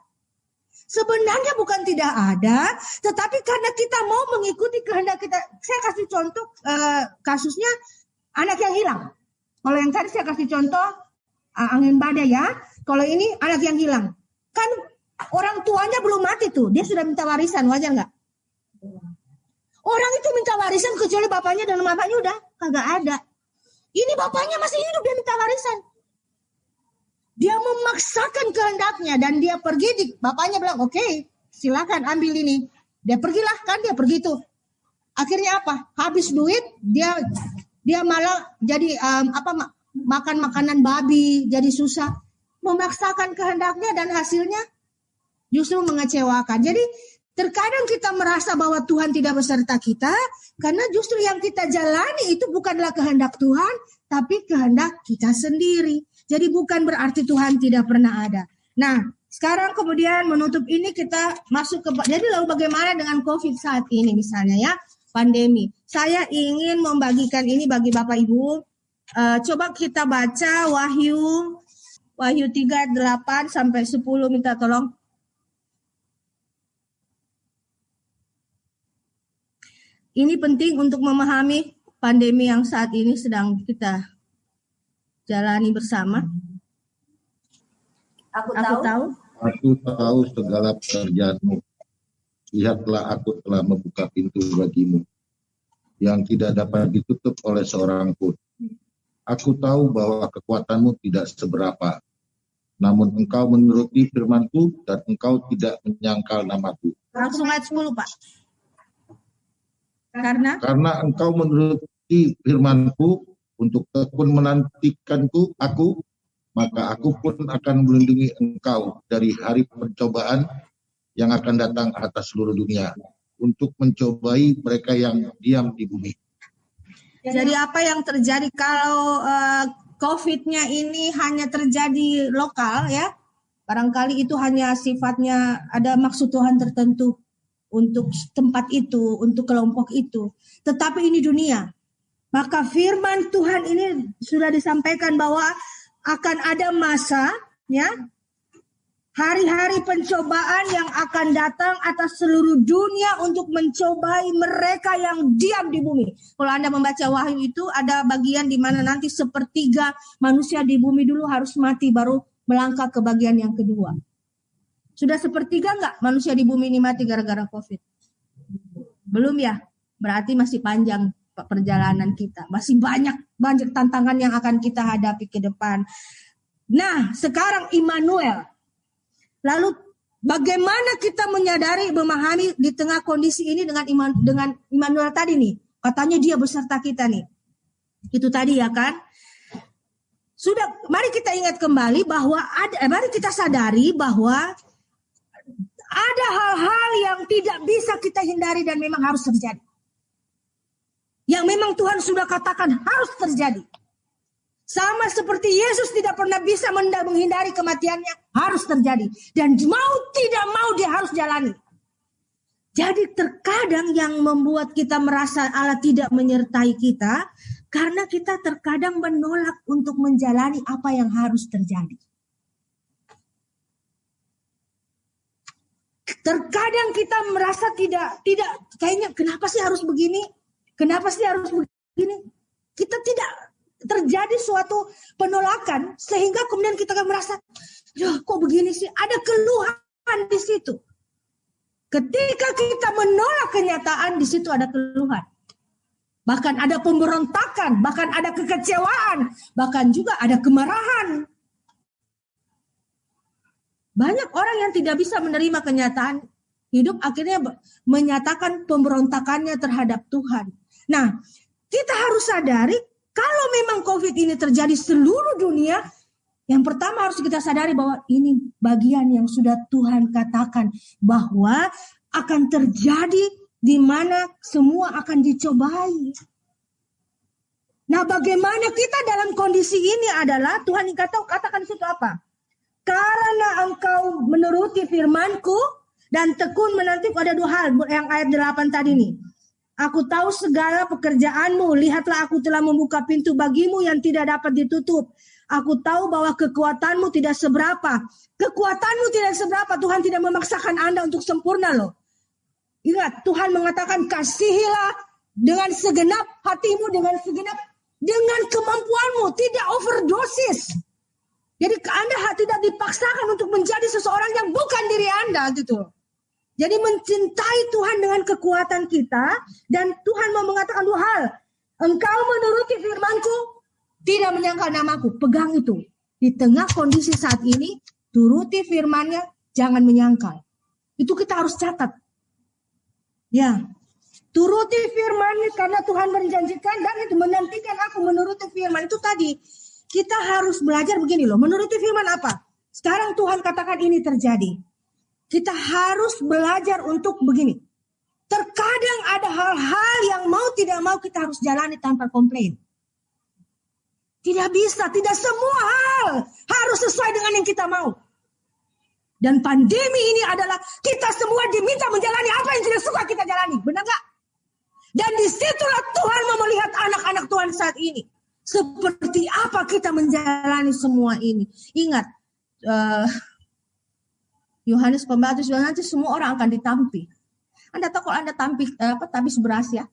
Sebenarnya bukan tidak ada, tetapi karena kita mau mengikuti kehendak kita. Saya kasih contoh kasusnya anak yang hilang. Kalau yang tadi saya kasih contoh angin badai ya. Kalau ini anak yang hilang. Kan orang tuanya belum mati tuh, dia sudah minta warisan, wajar nggak? Orang itu minta warisan kecuali bapaknya dan mamanya udah kagak ada. Ini bapaknya masih hidup, dia minta warisan. Dia memaksakan kehendaknya dan dia pergi. Bapaknya bilang, oke, silakan ambil ini. Dia pergilah, kan dia pergi tuh. Akhirnya apa? Habis duit, dia malah jadi makan makanan babi, jadi susah. Memaksakan kehendaknya dan hasilnya justru mengecewakan. Jadi terkadang kita merasa bahwa Tuhan tidak beserta kita karena justru yang kita jalani itu bukanlah kehendak Tuhan, tapi kehendak kita sendiri. Jadi bukan berarti Tuhan tidak pernah ada. Nah, sekarang kemudian menutup ini kita masuk ke, jadi lalu bagaimana dengan COVID saat ini misalnya ya, pandemi. Saya ingin membagikan ini bagi Bapak Ibu. Coba kita baca Wahyu 3:8 sampai 10, minta tolong. Ini penting untuk memahami pandemi yang saat ini sedang kita jalani bersama. Aku tahu segala pekerjaanmu. Lihatlah, aku telah membuka pintu bagimu yang tidak dapat ditutup oleh seorang pun. Aku tahu bahwa kekuatanmu tidak seberapa, namun engkau menuruti firman-Ku dan engkau tidak menyangkal nama-Ku. Langsung ayat 10, Pak. Karena engkau menuruti firman-Ku untuk tekun menantikanku aku, maka aku pun akan melindungi engkau dari hari pencobaan yang akan datang atas seluruh dunia untuk mencobai mereka yang diam di bumi. Jadi apa yang terjadi kalau COVID-nya ini hanya terjadi lokal ya? Barangkali itu hanya sifatnya ada maksud Tuhan tertentu untuk tempat itu, untuk kelompok itu. Tetapi ini dunia. Maka firman Tuhan ini sudah disampaikan bahwa akan ada masa ya, hari-hari pencobaan yang akan datang atas seluruh dunia untuk mencobai mereka yang diam di bumi. Kalau Anda membaca Wahyu itu ada bagian di mana nanti 1/3 manusia di bumi dulu harus mati baru melangkah ke bagian yang kedua. Sudah 1/3 enggak manusia di bumi ini mati gara-gara COVID? Belum ya? Berarti masih panjang perjalanan kita. Masih banyak tantangan yang akan kita hadapi ke depan. Nah, sekarang Immanuel. Lalu bagaimana kita menyadari, memahami di tengah kondisi ini dengan Immanuel tadi nih. Katanya dia beserta kita nih. Itu tadi ya kan? Sudah, mari kita ingat kembali bahwa mari kita sadari bahwa ada hal-hal yang tidak bisa kita hindari dan memang harus terjadi. Yang memang Tuhan sudah katakan harus terjadi. Sama seperti Yesus tidak pernah bisa menghindari kematiannya, harus terjadi. Dan mau tidak mau dia harus jalani. Jadi terkadang yang membuat kita merasa Allah tidak menyertai kita, karena kita terkadang menolak untuk menjalani apa yang harus terjadi. Terkadang kita merasa tidak kayaknya kenapa sih harus begini? Kenapa sih harus begini? Kita tidak terjadi terjadi suatu penolakan sehingga kemudian kita akan merasa, kok begini sih? Ada keluhan di situ. Ketika kita menolak kenyataan, di situ ada keluhan. Bahkan ada pemberontakan, bahkan ada kekecewaan, bahkan juga ada kemarahan. Banyak orang yang tidak bisa menerima kenyataan hidup akhirnya menyatakan pemberontakannya terhadap Tuhan. Nah, kita harus sadari kalau memang COVID ini terjadi seluruh dunia, yang pertama harus kita sadari bahwa ini bagian yang sudah Tuhan katakan bahwa akan terjadi di mana semua akan dicobai. Nah, bagaimana kita dalam kondisi ini adalah Tuhan katakan di situ apa? Karena engkau menuruti firman-Ku dan tekun menanti, ada dua hal yang ayat 8 tadi nih. Aku tahu segala pekerjaanmu, lihatlah aku telah membuka pintu bagimu yang tidak dapat ditutup. Aku tahu bahwa kekuatanmu tidak seberapa. Kekuatanmu tidak seberapa, Tuhan tidak memaksakan Anda untuk sempurna loh. Ingat, Tuhan mengatakan kasihilah dengan segenap hatimu, dengan kemampuanmu, tidak overdosis. Jadi Anda tidak dipaksakan untuk menjadi seseorang yang bukan diri Anda gitu. Jadi mencintai Tuhan dengan kekuatan kita, dan Tuhan mau mengatakan dua hal. Engkau menuruti firman-Ku, tidak menyangkal nama-Ku. Pegang itu. Di tengah kondisi saat ini, turuti firman-Nya, jangan menyangkal. Itu kita harus catat. Ya, turuti firman-Nya karena Tuhan menjanjikan, dan itu menantikan aku menuruti firman. Itu tadi. Kita harus belajar begini loh, menuruti firman apa? Sekarang Tuhan katakan ini terjadi. Kita harus belajar untuk begini. Terkadang ada hal-hal yang mau tidak mau kita harus jalani tanpa komplain. Tidak bisa, tidak semua hal harus sesuai dengan yang kita mau. Dan pandemi ini adalah kita semua diminta menjalani apa yang tidak suka kita jalani. Benar gak? Dan disitulah Tuhan mau melihat anak-anak Tuhan saat ini. Seperti apa kita menjalani semua ini. Ingat, Yohanes Pembaptis bilang nanti semua orang akan ditampi. Anda tahu kalau Anda tabis beras ya?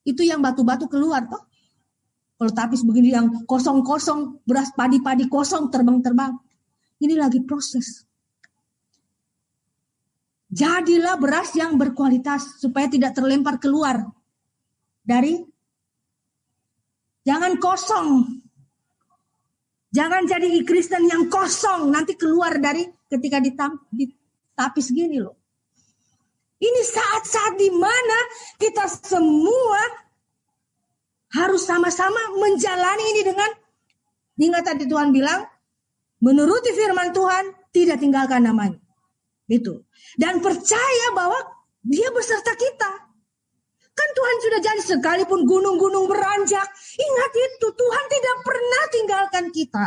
Itu yang batu-batu keluar toh. Kalau tabis begini yang kosong-kosong, beras padi-padi kosong terbang-terbang. Ini lagi proses. Jadilah beras yang berkualitas supaya tidak terlempar keluar dari. Jangan kosong. Jangan jadi Kristen yang kosong. Nanti keluar dari ketika ditapis gini loh. Ini saat-saat di mana kita semua harus sama-sama menjalani ini dengan. Ingat tadi Tuhan bilang. Menuruti firman Tuhan. Tidak tinggalkan namanya. Itu. Dan percaya bahwa Dia beserta kita. Kan Tuhan sudah janji sekalipun gunung-gunung beranjak. Ingat itu, Tuhan tidak pernah tinggalkan kita.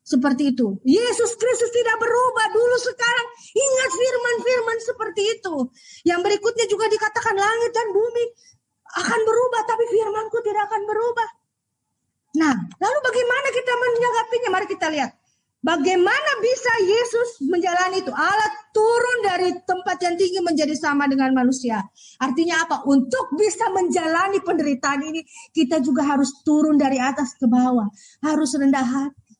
Seperti itu. Yesus Kristus tidak berubah dulu sekarang. Ingat firman-firman seperti itu. Yang berikutnya juga dikatakan langit dan bumi akan berubah. Tapi firman-Ku tidak akan berubah. Nah, lalu bagaimana kita menyanggapinya? Mari kita lihat. Bagaimana bisa Yesus menjalani itu? Allah turun dari tempat yang tinggi menjadi sama dengan manusia. Artinya apa? Untuk bisa menjalani penderitaan ini, kita juga harus turun dari atas ke bawah. Harus rendah hati.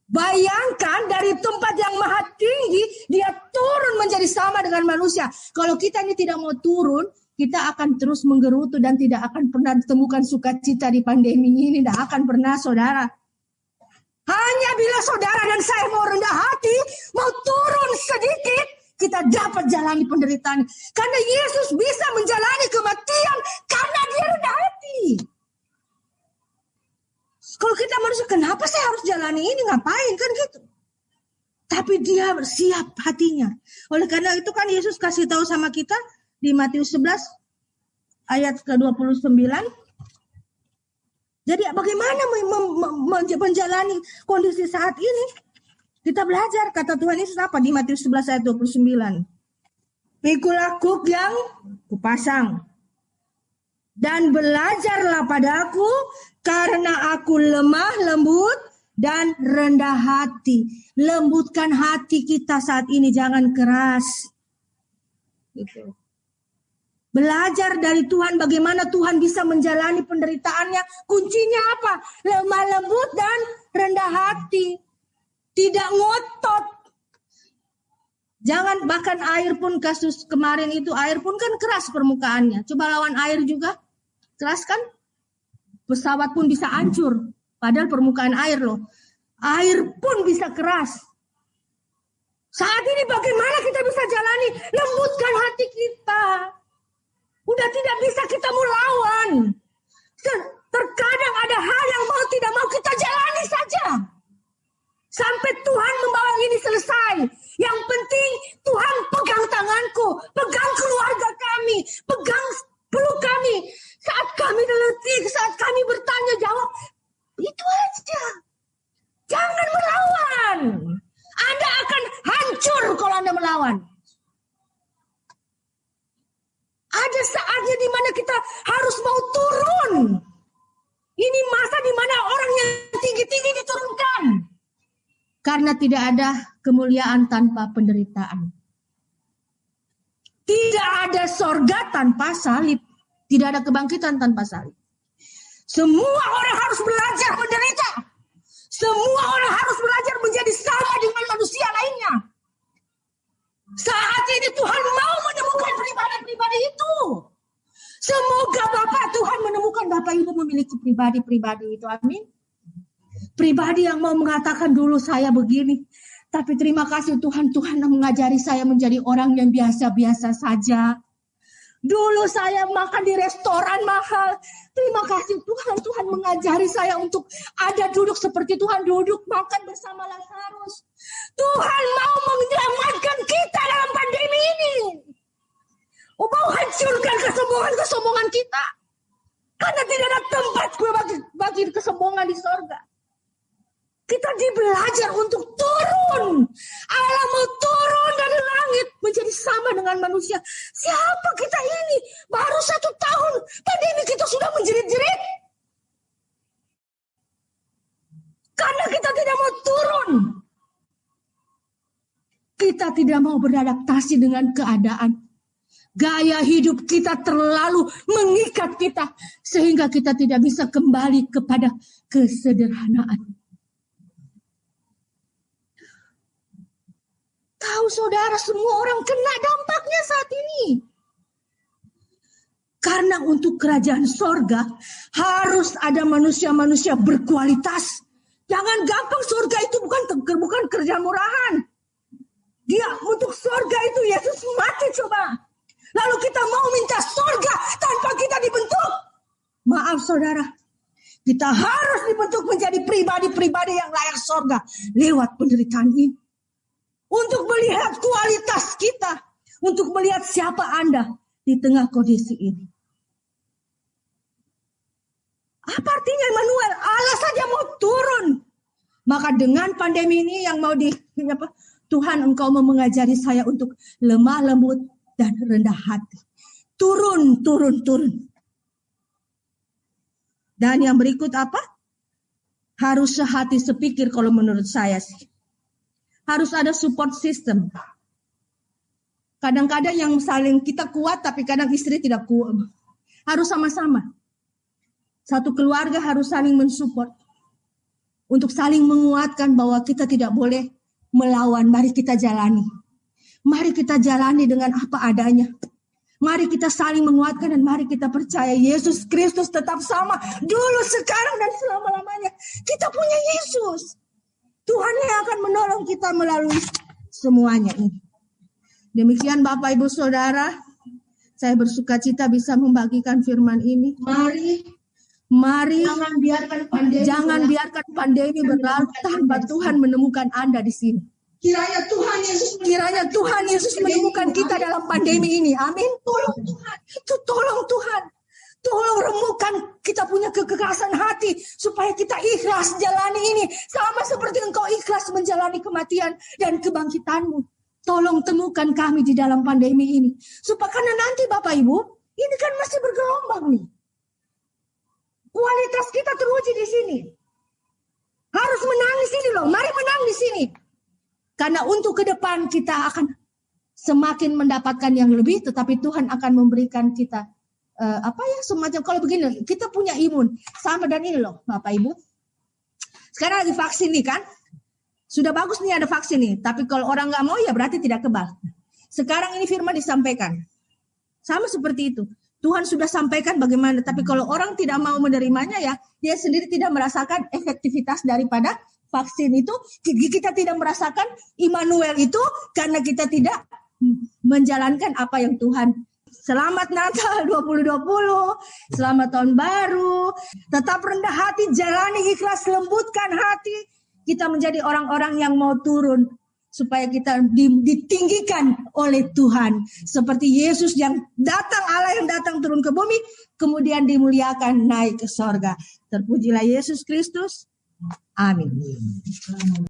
Bayangkan dari tempat yang maha tinggi, dia turun menjadi sama dengan manusia. Kalau kita ini tidak mau turun, kita akan terus menggerutu dan tidak akan pernah ditemukan sukacita di pandemi ini. Tidak akan pernah, saudara. Hanya bila saudara dan saya mau rendah hati, mau turun sedikit, kita dapat jalani penderitaan. Karena Yesus bisa menjalani kematian karena Dia rendah hati. Kalau kita manusia, kenapa saya harus jalani ini? Ngapain kan gitu? Tapi Dia siap hatinya. Oleh karena itu kan Yesus kasih tahu sama kita di Matius 11 ayat ke-29. Jadi bagaimana menjalani kondisi saat ini? Kita belajar kata Tuhan Yesus apa di Matius 11 ayat 29. Pikulah kuk yang kupasang dan belajarlah padaku karena aku lemah lembut dan rendah hati. Lembutkan hati kita saat ini, jangan keras. Gitu. Belajar dari Tuhan bagaimana Tuhan bisa menjalani penderitaannya. Kuncinya apa? Lemah lembut dan rendah hati. Tidak ngotot. Jangan, bahkan air pun, kasus kemarin itu air pun kan keras permukaannya. Coba lawan air juga. Keras kan? Pesawat pun bisa hancur. Padahal permukaan air loh. Air pun bisa keras. Saat ini bagaimana kita bisa jalani? Lembutkan hati kita. Udah tidak bisa kita melawan. Terkadang ada hal yang mau tidak mau kita jalani saja. Sampai Tuhan membawa ini selesai. Yang penting Tuhan pegang tanganku. Pegang keluarga kami. Pegang peluk kami. Saat kami letih, saat kami bertanya jawab. Itu aja. Jangan melawan. Anda akan hancur kalau Anda melawan. Ada saatnya di mana kita harus mau turun. Ini masa di mana orang yang tinggi-tinggi diturunkan. Karena tidak ada kemuliaan tanpa penderitaan. Tidak ada sorga tanpa salib. Tidak ada kebangkitan tanpa salib. Semua orang harus belajar menderita. Semua orang harus belajar menjadi sama dengan manusia lainnya. Saat ini Tuhan mau menemukan pribadi-pribadi itu. Semoga Bapak Tuhan menemukan Bapak Ibu memiliki pribadi-pribadi itu. Amin. Pribadi yang mau mengatakan dulu saya begini. Tapi terima kasih Tuhan mengajari saya menjadi orang yang biasa-biasa saja. Dulu saya makan di restoran mahal. Terima kasih Tuhan mengajari saya untuk ada duduk seperti Tuhan duduk makan bersama Lazarus. Tuhan mau menyelamatkan kita dalam pandemi ini. Mau hancurkan kesombongan kita. Karena tidak ada tempat bagi kesombongan di sorga. Kita belajar untuk turun. Allah mau turun dari langit menjadi sama dengan manusia. Siapa kita ini? Baru 1 tahun pandemi kita sudah menjerit-jerit. Karena kita tidak mau turun. Kita tidak mau beradaptasi dengan keadaan. Gaya hidup kita terlalu mengikat kita. Sehingga kita tidak bisa kembali kepada kesederhanaan. Tahu saudara, semua orang kena dampaknya saat ini. Karena untuk kerajaan sorga harus ada manusia-manusia berkualitas. Jangan gampang, sorga itu bukan kerja murahan. Dia untuk sorga itu Yesus mati coba. Lalu kita mau minta sorga tanpa kita dibentuk. Maaf saudara, kita harus dibentuk menjadi pribadi-pribadi yang layak sorga lewat penderitaan ini. Untuk melihat kualitas kita. Untuk melihat siapa Anda di tengah kondisi ini. Apa artinya Immanuel? Allah saja mau turun. Maka dengan pandemi ini yang mau Tuhan engkau mau mengajari saya untuk lemah lembut dan rendah hati. Turun. Dan yang berikut apa? Harus sehati sepikir kalau menurut saya sih. Harus ada support system. Kadang-kadang yang saling kita kuat tapi kadang istri tidak kuat. Harus sama-sama. Satu keluarga harus saling mensupport. Untuk saling menguatkan bahwa kita tidak boleh melawan. Mari kita jalani. Mari kita jalani dengan apa adanya. Mari kita saling menguatkan dan mari kita percaya Yesus Kristus tetap sama. Dulu, sekarang dan selama-lamanya. Kita punya Yesus. Tuhan yang akan menolong kita melalui semuanya ini. Demikian Bapak Ibu Saudara, saya bersukacita bisa membagikan firman ini. Mari jangan biarkan pandemi berlalu tanpa Tuhan menemukan Anda di sini. Kiranya Tuhan Yesus menemukan kita dalam pandemi ini. Amin. Tolong Tuhan. Tolong remukkan kita punya kekerasan hati supaya kita ikhlas jalani ini. Sama seperti engkau ikhlas menjalani kematian dan kebangkitanmu. Tolong temukan kami di dalam pandemi ini. Supaya karena nanti Bapak Ibu, ini kan masih bergelombang nih. Kualitas kita teruji di sini. Harus menang di sini loh. Mari menang di sini. Karena untuk ke depan kita akan semakin mendapatkan yang lebih, tetapi Tuhan akan memberikan kita semacam, kalau begini, kita punya imun sama, dan ini loh Bapak Ibu, sekarang lagi vaksin nih kan, sudah bagus nih ada vaksin nih, tapi kalau orang nggak mau ya berarti tidak kebal. Sekarang ini firman disampaikan sama seperti itu, Tuhan sudah sampaikan bagaimana, tapi kalau orang tidak mau menerimanya, ya dia sendiri tidak merasakan efektivitas daripada vaksin itu. Kita tidak merasakan Immanuel itu karena kita tidak menjalankan apa yang Tuhan. Selamat Natal 2020, selamat tahun baru. Tetap rendah hati, jalani ikhlas, lembutkan hati. Kita menjadi orang-orang yang mau turun supaya kita ditinggikan oleh Tuhan. Seperti Yesus yang datang, Allah yang datang turun ke bumi, kemudian dimuliakan naik ke sorga. Terpujilah Yesus Kristus. Amin.